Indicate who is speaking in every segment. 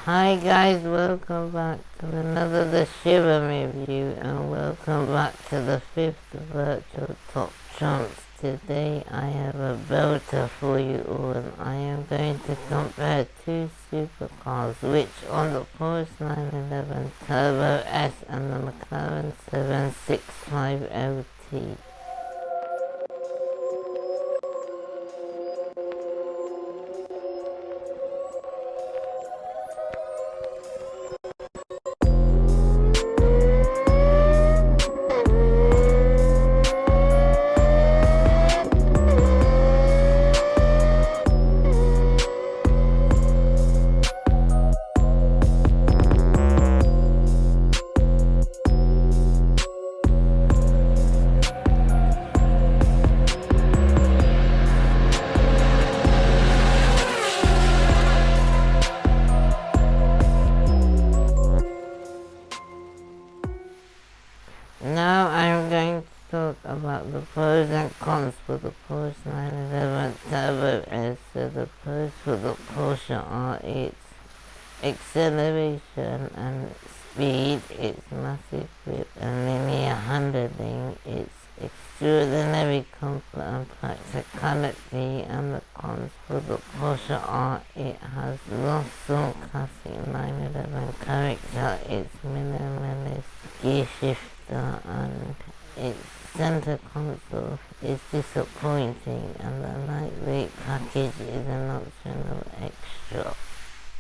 Speaker 1: Hi guys, welcome back to another The Shiver review and welcome back to the 5th virtual top chance. Today I have a belter for you all and I am going to compare two supercars which on the Porsche 911 Turbo S and the McLaren 765 LT. Now I'm going to talk about the pros and cons for the Porsche 911 Turbo S. So the pros for the Porsche are its acceleration and speed, its massive grip and linear handling, its extraordinary comfort and practicality, and the cons for the Porsche are it has lost some classic 911 character, its minimalist gear shifter and its center console is disappointing and the lightweight package is an optional extra.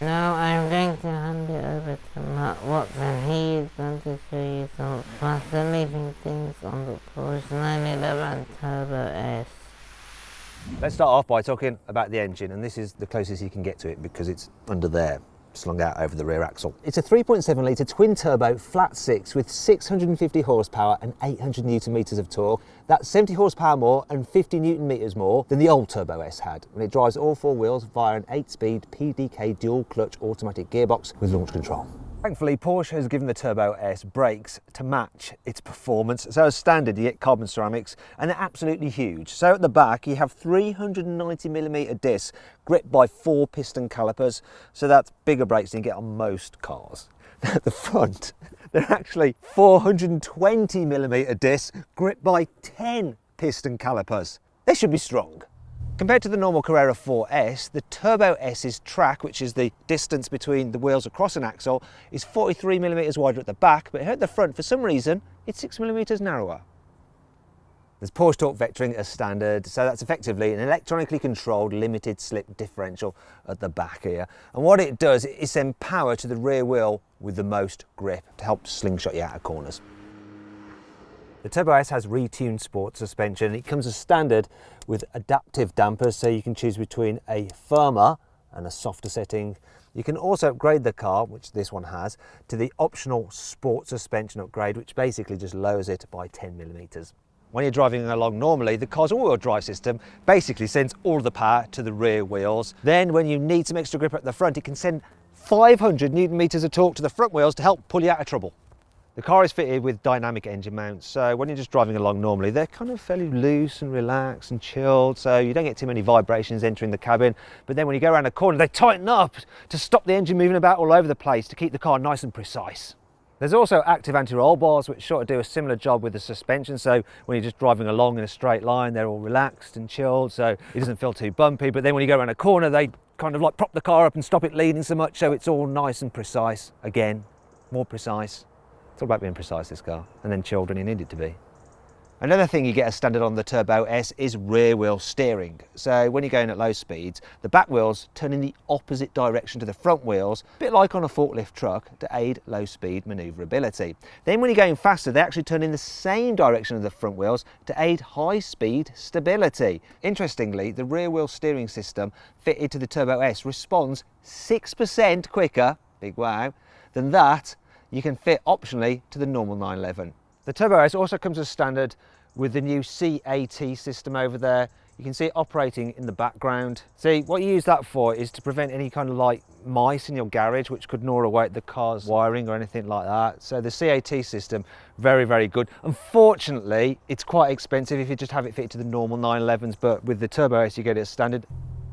Speaker 1: Now I'm going to hand it over to Matt Watson. He is going to show you some fascinating things on the Porsche 911 Turbo S.
Speaker 2: Let's start off by talking about the engine, and this is the closest you can get to it because it's under there, slung out over the rear axle. It's a 3.7 litre twin turbo flat six with 650 horsepower and 800 newton meters of torque. That's 70 horsepower more and 50 newton meters more than the old Turbo S had. And it drives all four wheels via an 8-speed PDK dual clutch automatic gearbox with launch control. Thankfully, Porsche has given the Turbo S brakes to match its performance. So as standard, you get carbon ceramics, and they're absolutely huge. So at the back, you have 390mm discs gripped by 4 piston calipers. So that's bigger brakes than you get on most cars. At the front, they're actually 420mm discs gripped by 10 piston calipers. They should be strong. Compared to the normal Carrera 4S, the Turbo S's track, which is the distance between the wheels across an axle, is 43mm wider at the back, but here at the front, for some reason, it's 6mm narrower. There's Porsche torque vectoring as standard, so that's effectively an electronically controlled limited slip differential at the back here. And what it does is send power to the rear wheel with the most grip to help slingshot you out of corners. The Turbo S has retuned sport suspension. It comes as standard with adaptive dampers, so you can choose between a firmer and a softer setting. You can also upgrade the car, which this one has, to the optional sport suspension upgrade, which basically just lowers it by 10mm. When you're driving along normally, the car's all-wheel drive system basically sends all the power to the rear wheels. Then when you need some extra grip at the front, it can send 500 newton meters of torque to the front wheels to help pull you out of trouble. The car is fitted with dynamic engine mounts, so when you're just driving along normally, they're kind of fairly loose and relaxed and chilled, so you don't get too many vibrations entering the cabin. But then when you go around a corner, they tighten up to stop the engine moving about all over the place to keep the car nice and precise. There's also active anti-roll bars, which sort of do a similar job with the suspension, so when you're just driving along in a straight line, they're all relaxed and chilled, so it doesn't feel too bumpy. But then when you go around a corner, they kind of like prop the car up and stop it leaning so much, so it's all nice and precise. Again, more precise. It's all about being precise, this car, and then chilled when you need it to be. Another thing you get as standard on the Turbo S is rear wheel steering. So when you're going at low speeds, the back wheels turn in the opposite direction to the front wheels, a bit like on a forklift truck, to aid low speed manoeuvrability. Then when you're going faster, they actually turn in the same direction as the front wheels to aid high speed stability. Interestingly, the rear wheel steering system fitted to the Turbo S responds 6% quicker, big wow, than that you can fit optionally to the normal 911. The Turbo S also comes as standard with the new CAT system over there. You can see it operating in the background. See, what you use that for is to prevent any kind of like mice in your garage which could gnaw away at the car's wiring or anything like that. So the CAT system, very, very good. Unfortunately, it's quite expensive if you just have it fitted to the normal 911s, but with the Turbo S you get it as standard.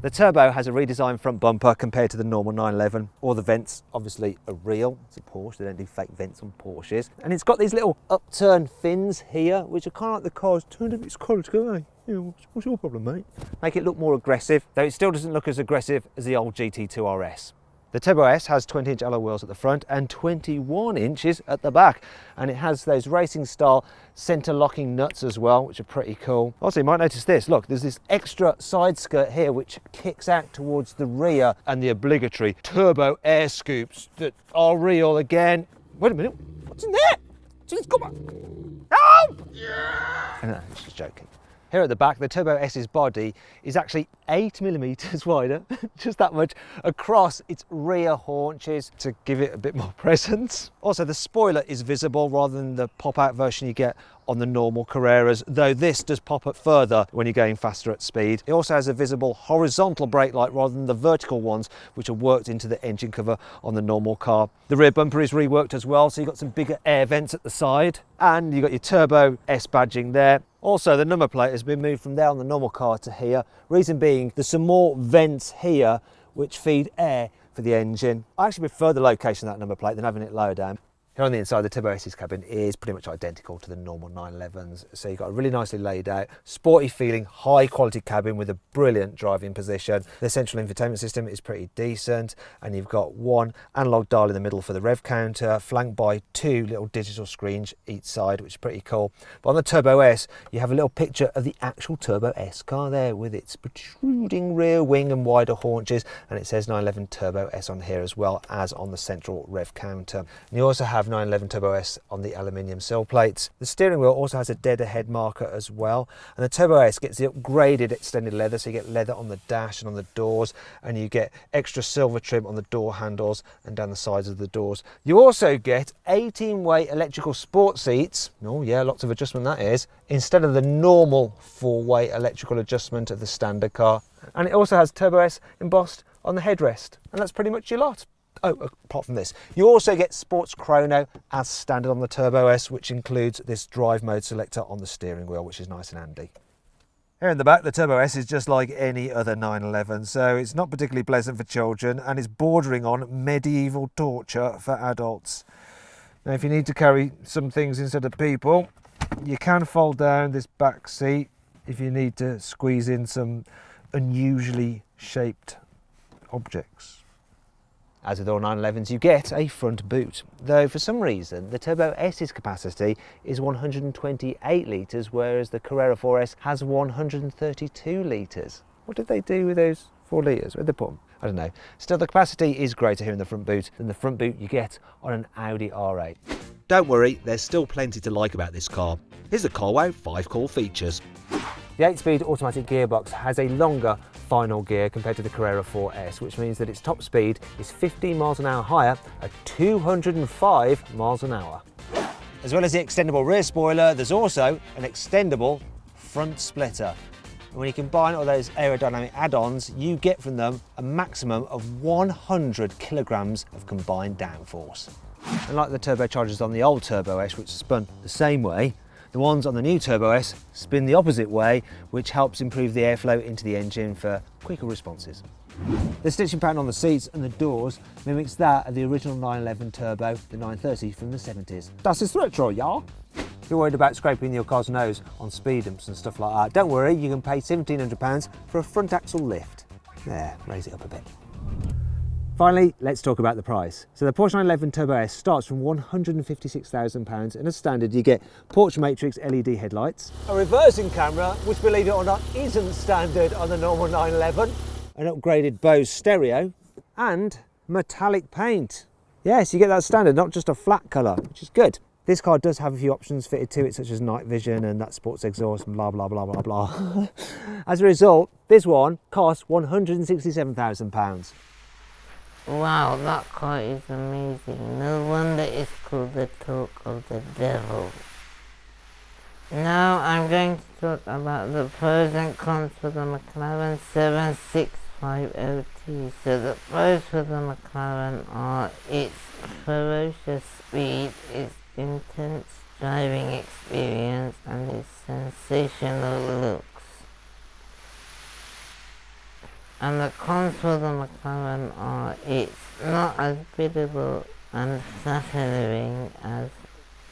Speaker 2: The turbo has a redesigned front bumper compared to the normal 911. All the vents obviously are real. It's a Porsche, they don't do fake vents on Porsches. And it's got these little upturned fins here, which are kind of like the car's turned up its collar to go, hey, you know, what's your problem, mate? Make it look more aggressive, though it still doesn't look as aggressive as the old GT2 RS. The Turbo S has 20-inch alloy wheels at the front and 21 inches at the back. And it has those racing style centre locking nuts as well, which are pretty cool. Also, you might notice this, look, there's this extra side skirt here which kicks out towards the rear, and the obligatory turbo air scoops that are real again. Wait a minute, what's in there? It's got my... Oh! Yeah! No, I'm just joking. Here at the back, the Turbo S's body is actually 8mm wider, just that much, across its rear haunches to give it a bit more presence. Also, the spoiler is visible rather than the pop-out version you get on the normal Carreras, though this does pop up further when you're going faster at speed. It also has a visible horizontal brake light rather than the vertical ones, which are worked into the engine cover on the normal car. The rear bumper is reworked as well, so you've got some bigger air vents at the side, and you've got your Turbo S badging there. Also, the number plate has been moved from there on the normal car to here. Reason being, there's some more vents here which feed air for the engine. I actually prefer the location of that number plate than having it lower down. Here on the inside, the Turbo S's cabin is pretty much identical to the normal 911s. So you've got a really nicely laid out, sporty feeling, high quality cabin with a brilliant driving position. The central infotainment system is pretty decent, and you've got one analog dial in the middle for the rev counter, flanked by two little digital screens each side, which is pretty cool. But on the Turbo S, you have a little picture of the actual Turbo S car there with its protruding rear wing and wider haunches, and it says 911 Turbo S on here as well as on the central rev counter. And you also have 911 Turbo S on the aluminium sill plates. The steering wheel also has a dead ahead marker as well, and the Turbo S gets the upgraded extended leather, so you get leather on the dash and on the doors, and you get extra silver trim on the door handles and down the sides of the doors. You also get 18-way electrical sport seats, oh yeah, lots of adjustment that is, instead of the normal 4-way electrical adjustment of the standard car. And it also has Turbo S embossed on the headrest, and that's pretty much your lot. Oh, apart from this, you also get Sports Chrono as standard on the Turbo S, which includes this drive mode selector on the steering wheel, which is nice and handy. Here in the back, the Turbo S is just like any other 911, so it's not particularly pleasant for children, and it's bordering on medieval torture for adults. Now, if you need to carry some things instead of people, you can fold down this back seat if you need to squeeze in some unusually shaped objects. As with all 911s, you get a front boot, though for some reason the Turbo S's capacity is 128 litres, whereas the Carrera 4S has 132 litres. What did they do with those 4 litres? Where'd they put them? I don't know. Still, the capacity is greater here in the front boot than the front boot you get on an Audi R8. Don't worry, there's still plenty to like about this car. Here's the CarWow 5 core features. The 8-speed automatic gearbox has a longer final gear compared to the Carrera 4S, which means that its top speed is 15 miles an hour higher at 205 miles an hour. As well as the extendable rear spoiler, there's also an extendable front splitter. And when you combine all those aerodynamic add-ons, you get from them a maximum of 100 kilograms of combined downforce. Unlike the turbochargers on the old Turbo S, which spun the same way, the ones on the new Turbo S spin the opposite way, which helps improve the airflow into the engine for quicker responses. The stitching pattern on the seats and the doors mimics that of the original 911 Turbo, the 930 from the 70s. Das ist retro, ja? If you're worried about scraping your car's nose on speed bumps and stuff like that, don't worry, you can pay £1,700 for a front axle lift. There, raise it up a bit. Finally, let's talk about the price. So the Porsche 911 Turbo S starts from £156,000, and as standard you get Porch Matrix LED headlights, a reversing camera, which believe it or not isn't standard on the normal 911, an upgraded Bose stereo, and metallic paint. Yes, you get that standard, not just a flat colour, which is good. This car does have a few options fitted to it, such as night vision and that sports exhaust and blah blah blah blah blah. As a result, this one costs £167,000.
Speaker 1: Wow, that car is amazing. No wonder it's called the talk of the devil. Now I'm going to talk about the pros and cons for the McLaren 765 LT. So the pros for the McLaren are its ferocious speed, its intense driving experience, and its sensational looks. And the cons for the McLaren are it's not as biddable and flattering as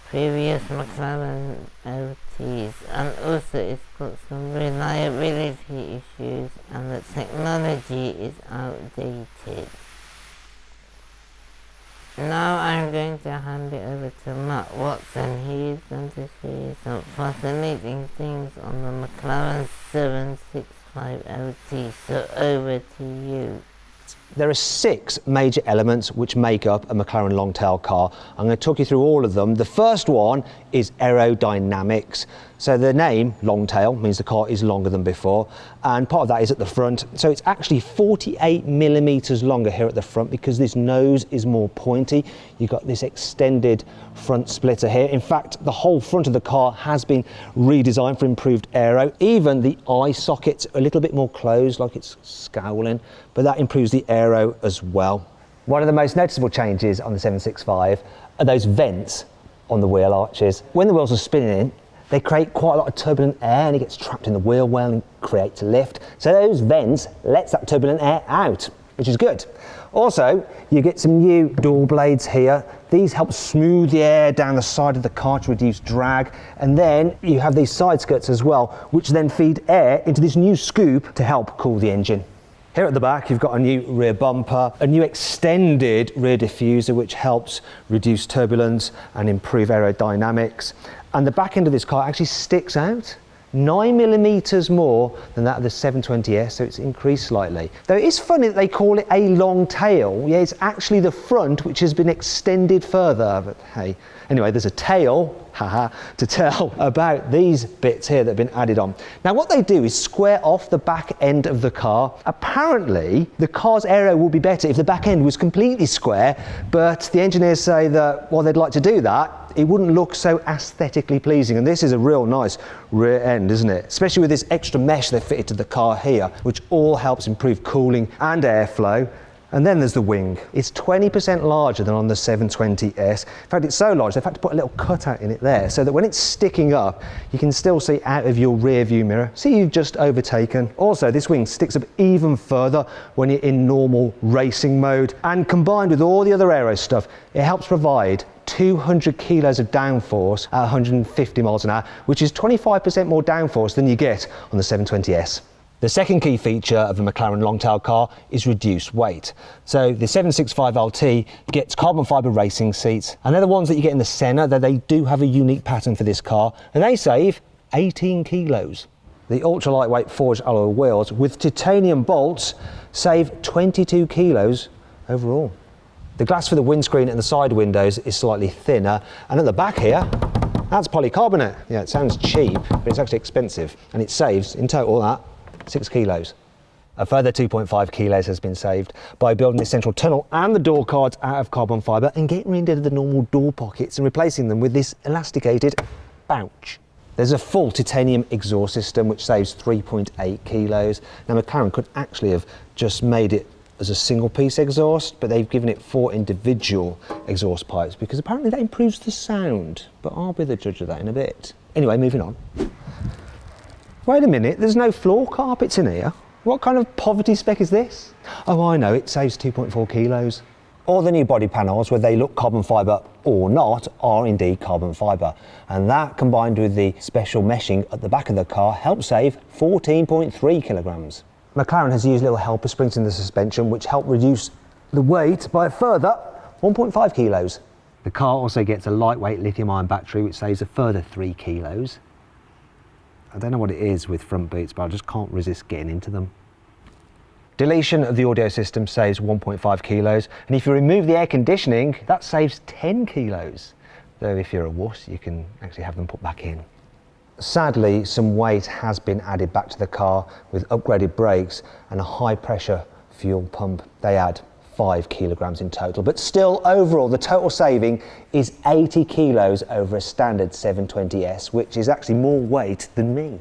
Speaker 1: previous McLaren LTs, and also it's got some reliability issues and the technology is outdated. Now I'm going to hand it over to Matt Watson. He's going to show you some fascinating things on the McLaren 765 LT, so over to you.
Speaker 2: There are 6 major elements which make up a McLaren long-tail car. I'm going to talk you through all of them. The first one is aerodynamics. So the name long-tail means the car is longer than before, and part of that is at the front. So it's actually 48 millimeters longer here at the front because this nose is more pointy. You've got this extended front splitter here. In fact, the whole front of the car has been redesigned for improved aero. Even the eye sockets are a little bit more closed, like it's scowling, but that improves the aero as well. One of the most noticeable changes on the 765 are those vents on the wheel arches. When the wheels are spinning, they create quite a lot of turbulent air and it gets trapped in the wheel well and creates a lift. So those vents lets that turbulent air out, which is good. Also, you get some new door blades here. These help smooth the air down the side of the car to reduce drag. And then you have these side skirts as well, which then feed air into this new scoop to help cool the engine. Here at the back, you've got a new rear bumper, a new extended rear diffuser, which helps reduce turbulence and improve aerodynamics. And the back end of this car actually sticks out 9 millimeters more than that of the 720S, so it's increased slightly. Though it is funny that they call it a long tail. Yeah, it's actually the front which has been extended further, but hey. Anyway, there's a tail, haha, to tell about these bits here that have been added on. Now what they do is square off the back end of the car. Apparently, the car's aero will be better if the back end was completely square, but the engineers say that while they'd like to do that, it wouldn't look so aesthetically pleasing. And this is a real nice rear end, isn't it? Especially with this extra mesh they've fitted to the car here, which all helps improve cooling and airflow. And then there's the wing. It's 20% larger than on the 720S. In fact, it's so large, they've had to put a little cutout in it there so that when it's sticking up, you can still see out of your rear view mirror. See you've just overtaken. Also, this wing sticks up even further when you're in normal racing mode. And combined with all the other aero stuff, it helps provide 200 kilos of downforce at 150 miles an hour, which is 25% more downforce than you get on the 720S. The second key feature of the McLaren long-tail car is reduced weight. So the 765 LT gets carbon fibre racing seats, and they're the ones that you get in the Senna, though they do have a unique pattern for this car, and they save 18 kilos. The ultra lightweight forged alloy wheels with titanium bolts save 22 kilos overall. The glass for the windscreen and the side windows is slightly thinner, and at the back here, that's polycarbonate. Yeah, it sounds cheap, but it's actually expensive, and it saves in total that 6 kilos. A further 2.5 kilos has been saved by building this central tunnel and the door cards out of carbon fibre and getting rid of the normal door pockets and replacing them with this elasticated pouch. There's a full titanium exhaust system which saves 3.8 kilos. Now McLaren could actually have just made it as a single piece exhaust, but they've given it 4 individual exhaust pipes because apparently that improves the sound, but I'll be the judge of that in a bit. Anyway, moving on. Wait a minute, there's no floor carpets in here. What kind of poverty spec is this? Oh, I know, it saves 2.4 kilos. All the new body panels, whether they look carbon fibre or not, are indeed carbon fibre. And that, combined with the special meshing at the back of the car, helps save 14.3 kilograms. McLaren has used little helper springs in the suspension, which help reduce the weight by a further 1.5 kilos. The car also gets a lightweight lithium-ion battery, which saves a further 3 kilos. I don't know what it is with front boots, but I just can't resist getting into them. Deletion of the audio system saves 1.5 kilos, and if you remove the air conditioning, that saves 10 kilos. Though if you're a wuss, you can actually have them put back in. Sadly, some weight has been added back to the car with upgraded brakes and a high pressure fuel pump. They add 5 kilograms in total, but still overall the total saving is 80 kilos over a standard 720S, which is actually more weight than me.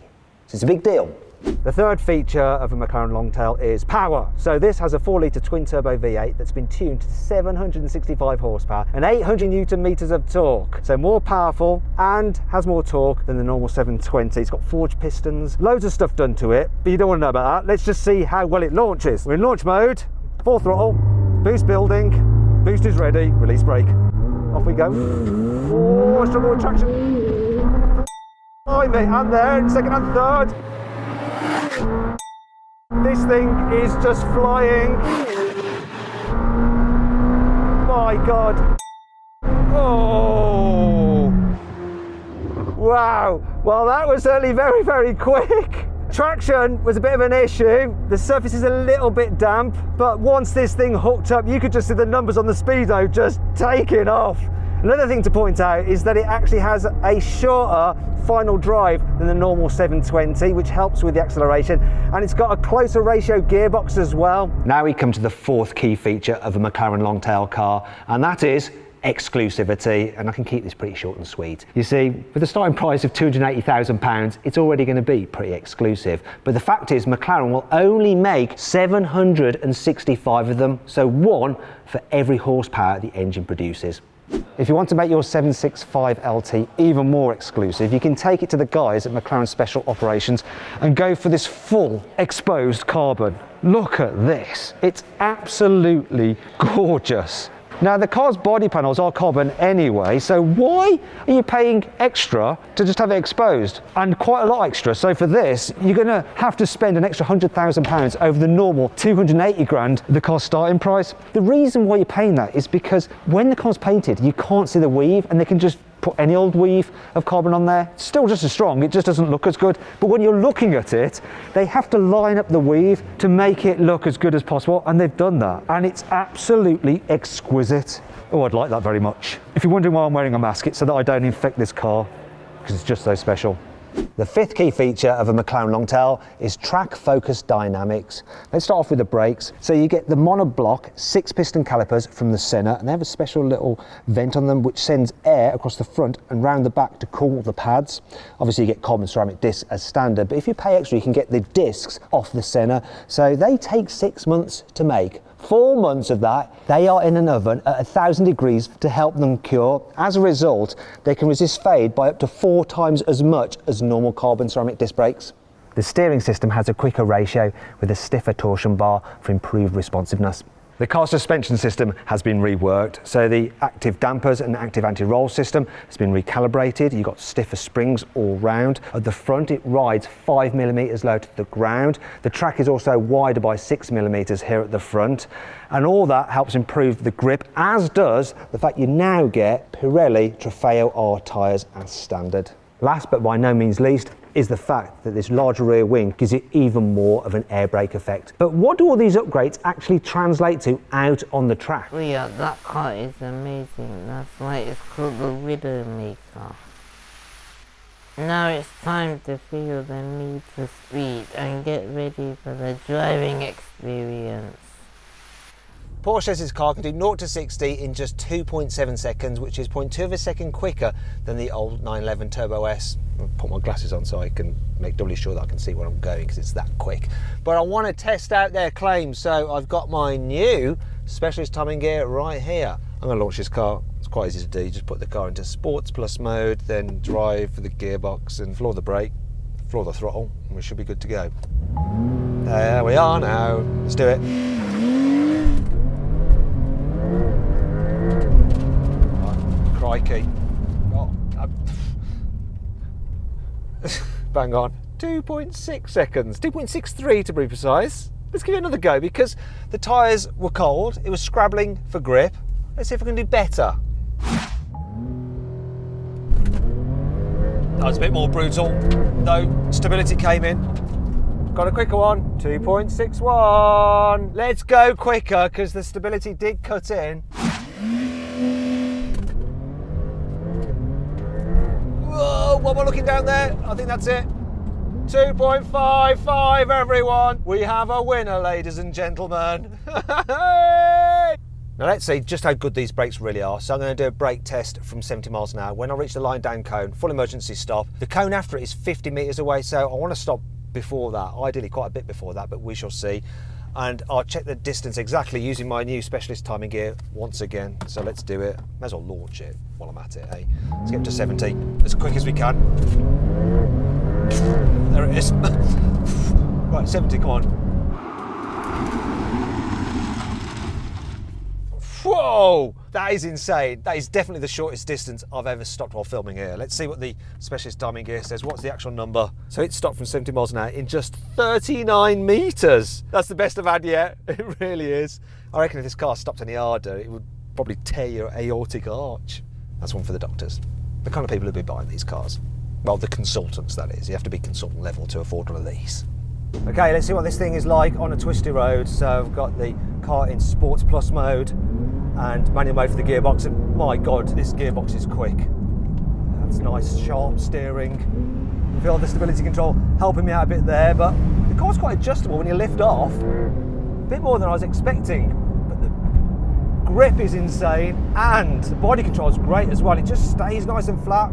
Speaker 2: So it's a big deal. The third feature of a McLaren Longtail is power. So this has a 4-litre twin-turbo V8 that's been tuned to 765 horsepower and 800 Newton meters of torque. So more powerful and has more torque than the normal 720. It's got forged pistons, loads of stuff done to it, but you don't want to know about that. Let's just see how well it launches. We're in launch mode, full throttle, boost building, boost is ready, release brake. Off we go. Oh, some more traction. Oh, mate, and there in second and third. This thing is just flying. My God. Oh. Wow. Well, that was certainly very, very quick. Traction was a bit of an issue. The surface is a little bit damp, but once this thing hooked up, you could just see the numbers on the speedo just taking off. Another thing to point out is that it actually has a shorter final drive than the normal 720, which helps with the acceleration, and it's got a closer ratio gearbox as well. Now we come to the fourth key feature of a McLaren Longtail car, and that is exclusivity, and I can keep this pretty short and sweet. You see, with a starting price of £280,000, it's already going to be pretty exclusive. But the fact is, McLaren will only make 765 of them, so one for every horsepower the engine produces. If you want to make your 765 LT even more exclusive, you can take it to the guys at McLaren Special Operations and go for this full exposed carbon. Look at this, it's absolutely gorgeous. Now the car's body panels are carbon anyway, so why are you paying extra to just have it exposed? And quite a lot extra, so for this, you're gonna have to spend an extra £100,000 over the normal 280 grand, the car's starting price. The reason why you're paying that is because when the car's painted, you can't see the weave, and they can just put any old weave of carbon on there. It's still just as strong, it just doesn't look as good. But when you're looking at it, they have to line up the weave to make it look as good as possible, and they've done that. And it's absolutely exquisite. Oh, I'd like that very much. If you're wondering why I'm wearing a mask, it's so that I don't infect this car, because it's just so special. The fifth key feature of a McLaren Longtail is track focus dynamics. Let's start off with the brakes. So you get the monoblock 6-piston calipers from the centre, and they have a special little vent on them which sends air across the front and round the back to cool the pads. Obviously you get carbon ceramic discs as standard, but if you pay extra you can get the discs off the centre. So they take 6 months to make. 4 months of that, they are in an oven at 1,000 degrees to help them cure. As a result, they can resist fade by up to 4 times as much as normal carbon ceramic disc brakes. The steering system has a quicker ratio with a stiffer torsion bar for improved responsiveness. The car suspension system has been reworked, so the active dampers and active anti-roll system has been recalibrated. You've got stiffer springs all round. At the front it rides 5mm low to the ground. The track is also wider by 6mm here at the front, and all that helps improve the grip, as does the fact you now get Pirelli Trofeo R tyres as standard. Last but by no means least is the fact that this larger rear wing gives it even more of an air brake effect. But what do all these upgrades actually translate to out on the track?
Speaker 1: Well, yeah, that car is amazing. That's why it's called the Widowmaker. Now it's time to feel the need for speed and get ready for the driving experience.
Speaker 2: Porsche says his car can do 0 to 60 in just 2.7 seconds, which is 0.2 of a second quicker than the old 911 Turbo S. I'll put my glasses on so I can make doubly sure that I can see where I'm going, because it's that quick. But I want to test out their claims, so I've got my new specialist timing gear right here. I'm going to launch this car. It's quite easy to do. You just put the car into Sports Plus mode, then drive for the gearbox and floor the brake, floor the throttle, and we should be good to go. There we are now. Let's do it. Crikey. Oh, bang on. 2.6 seconds. 2.63 to be precise. Let's give it another go, because the tyres were cold. It was scrabbling for grip. Let's see if we can do better. That was a bit more brutal, though stability came in. Got a quicker one, 2.61. Let's go quicker, because the stability did cut in. Whoa, what am I looking down there? I think that's it. 2.55, everyone. We have a winner, ladies and gentlemen. Now let's see just how good these brakes really are. So I'm going to do a brake test from 70 miles an hour. When I reach the line down cone, full emergency stop. The cone after it is 50 metres away, so I want to stop before that, ideally quite a bit before that, but we shall see. And I'll check the distance exactly using my new specialist timing gear once again. So let's do it. May as well launch it while I'm at it, eh? Let's get to 70 as quick as we can. There it is. Right, 70, come on. Whoa! That is insane. That is definitely the shortest distance I've ever stopped while filming here. Let's see what the specialist timing gear says. What's the actual number? So it stopped from 70 miles an hour in just 39 metres. That's the best I've had yet. It really is. I reckon if this car stopped any harder, it would probably tear your aortic arch. That's one for the doctors. The kind of people who'd be buying these cars. Well, the consultants, that is. You have to be consultant level to afford one of these. Okay, let's see what this thing is like on a twisty road. So I've got the car in Sports Plus mode and manual mode for the gearbox, and my God, this gearbox is quick. That's nice, sharp steering. I feel the stability control helping me out a bit there, but the car's quite adjustable when you lift off. A bit more than I was expecting, but the grip is insane, and the body control is great as well. It just stays nice and flat.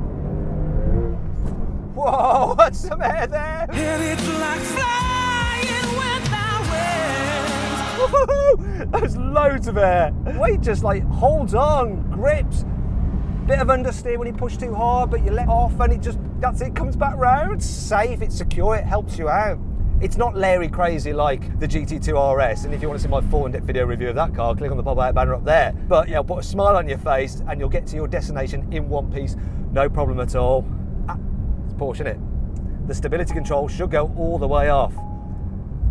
Speaker 2: Whoa, that's some air there! And it's like flying without wings. Woohoo! There's loads of air. Weight just like holds on, grips. Bit of understeer when you push too hard, but you let off and it just, that's it, comes back round. It's safe, it's secure, it helps you out. It's not Larry crazy like the GT2 RS, and if you want to see my full in-depth video review of that car, click on the pop-out banner up there. But yeah, put a smile on your face and you'll get to your destination in one piece, no problem at all. It's Porsche, isn't it? The stability control should go all the way off.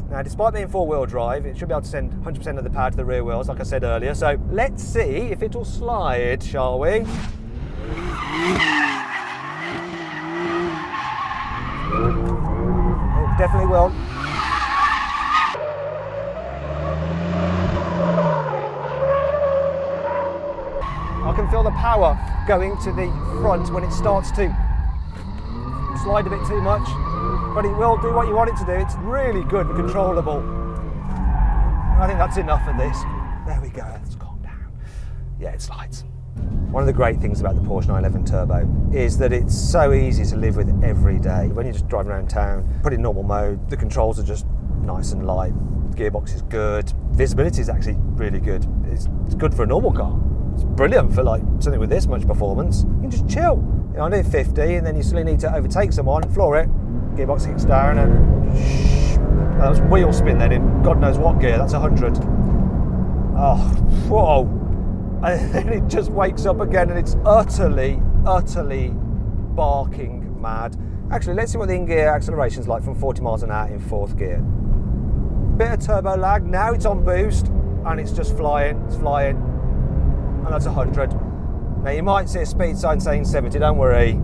Speaker 2: Now, despite being four-wheel drive, it should be able to send 100% of the power to the rear wheels, like I said earlier. So let's see if it'll slide, shall we? It definitely will. I can feel the power going to the front when it starts to slide a bit too much, but it will do what you want it to do. It's really good and controllable. I think that's enough of this. There we go, let's calm down. Yeah, it slides. One of the great things about the Porsche 911 Turbo is that it's so easy to live with every day. When you're just driving around town, put it in normal mode, the controls are just nice and light, the gearbox is good, visibility is actually really good. It's good for a normal car. It's brilliant for like something with this much performance. You can just chill. You know, I do 50 and then you suddenly need to overtake someone, floor it, gearbox kicks down and that was wheel spin then in God knows what gear, that's 100. Oh, whoa. And then it just wakes up again and it's utterly barking mad. Actually, let's see what the in-gear acceleration is like from 40 miles an hour in fourth gear. Bit of turbo lag, now it's on boost and it's just flying, it's flying. And that's 100. Now you might see a speed sign saying 70, don't worry,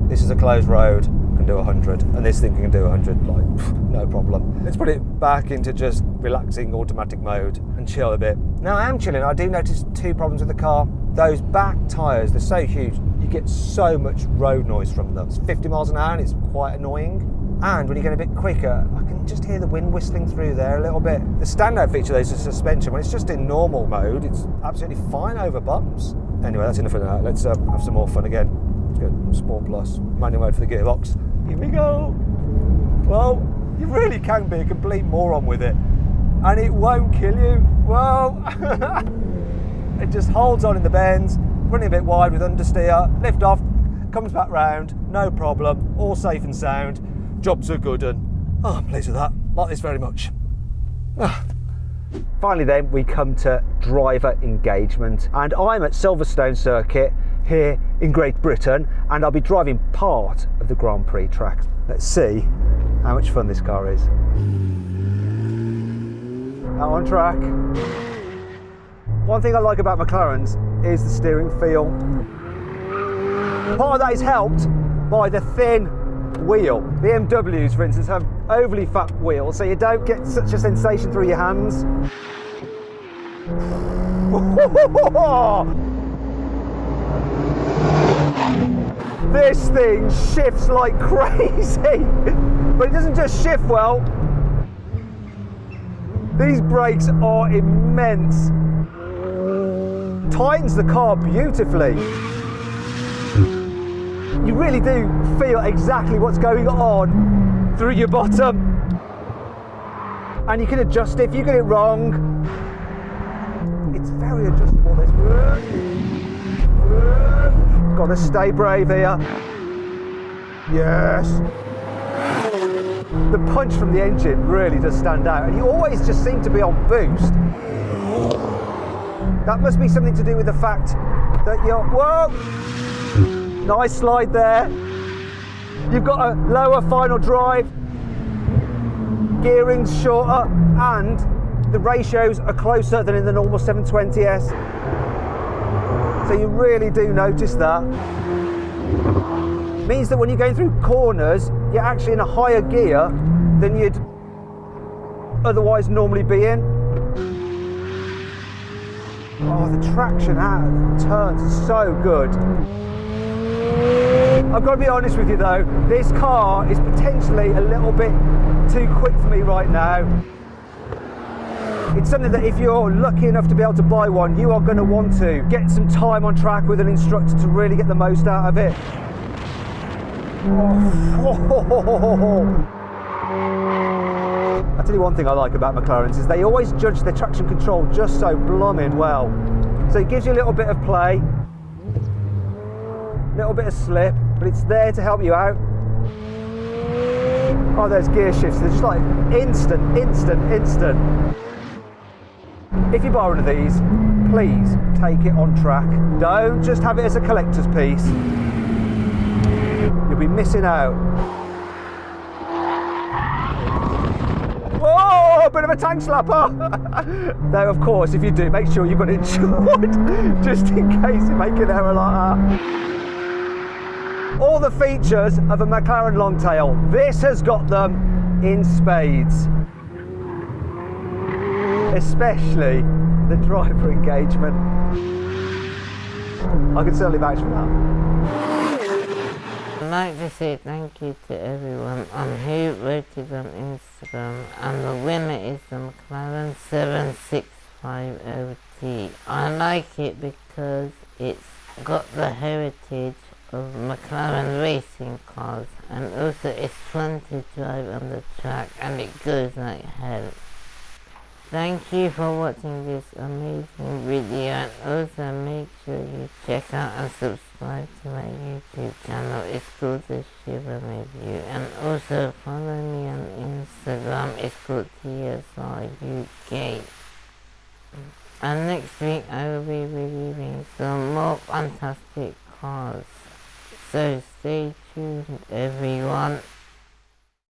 Speaker 2: this is a closed road, you can do 100, and this thing can do 100, like, no problem. Let's put it back into just relaxing automatic mode and chill a bit. Now I am chilling, I do notice two problems with the car. Those back tyres, they're so huge, you get so much road noise from them. It's 50 miles an hour and it's quite annoying. And when you get a bit quicker, I can just hear the wind whistling through there a little bit. The standout feature though is the suspension. When it's just in normal mode, it's absolutely fine over bumps. Anyway, that's enough of that. Let's have some more fun again. Let's go Sport Plus, manual mode for the gearbox. Here we go. Well, you really can be a complete moron with it. And it won't kill you. Well, it just holds on in the bends, running a bit wide with understeer, lift off, comes back round, no problem, all safe and sound. Jobs are good and I'm pleased with that. Like this very much. Finally then, we come to driver engagement, and I'm at Silverstone Circuit here in Great Britain, and I'll be driving part of the Grand Prix track. Let's see how much fun this car is. Out on track. One thing I like about McLaren's is the steering feel. Part of that is helped by the thin wheel. BMWs, for instance, have overly fat wheels, so you don't get such a sensation through your hands. This thing shifts like crazy, but it doesn't just shift well. These brakes are immense. Tightens the car beautifully. You really do feel exactly what's going on through your bottom. And you can adjust it if you get it wrong. It's very adjustable. Got to stay brave here. Yes. The punch from the engine really does stand out, and you always just seem to be on boost. That must be something to do with the fact that you're, whoa! Nice slide there. You've got a lower final drive, gearing's shorter, and the ratios are closer than in the normal 720S. So you really do notice that. Means that when you're going through corners, you're actually in a higher gear than you'd otherwise normally be in. Oh, the traction out of the turns is so good. I've got to be honest with you though, this car is potentially a little bit too quick for me right now. It's something that if you're lucky enough to be able to buy one, you are going to want to get some time on track with an instructor to really get the most out of it. Oh. I'll tell you one thing I like about McLarens is they always judge their traction control just so blooming well. So it gives you a little bit of play, a little bit of slip, but it's there to help you out. Oh, there's gear shifts, they're just like instant. If you buy one of these, please take it on track. Don't just have it as a collector's piece. You'll be missing out. Whoa, a bit of a tank slapper. Though, of course, if you do, make sure you've got it insured, just in case you make an error like that. All the features of a McLaren Longtail, this has got them in spades. Especially the driver engagement. I can certainly vouch for that.
Speaker 1: I'd like to say thank you to everyone who voted on Instagram, and the winner is the McLaren 765LT. I like it because it's got the heritage of McLaren racing cars, and also it's fun to drive on the track and it goes like hell. Thank you for watching this amazing video, and also make sure you check out and subscribe to my YouTube channel. It's called The Shiver Review, and also follow me on Instagram. It's called TSR UK. And next week I will be reviewing some more fantastic cars. So stay tuned everyone.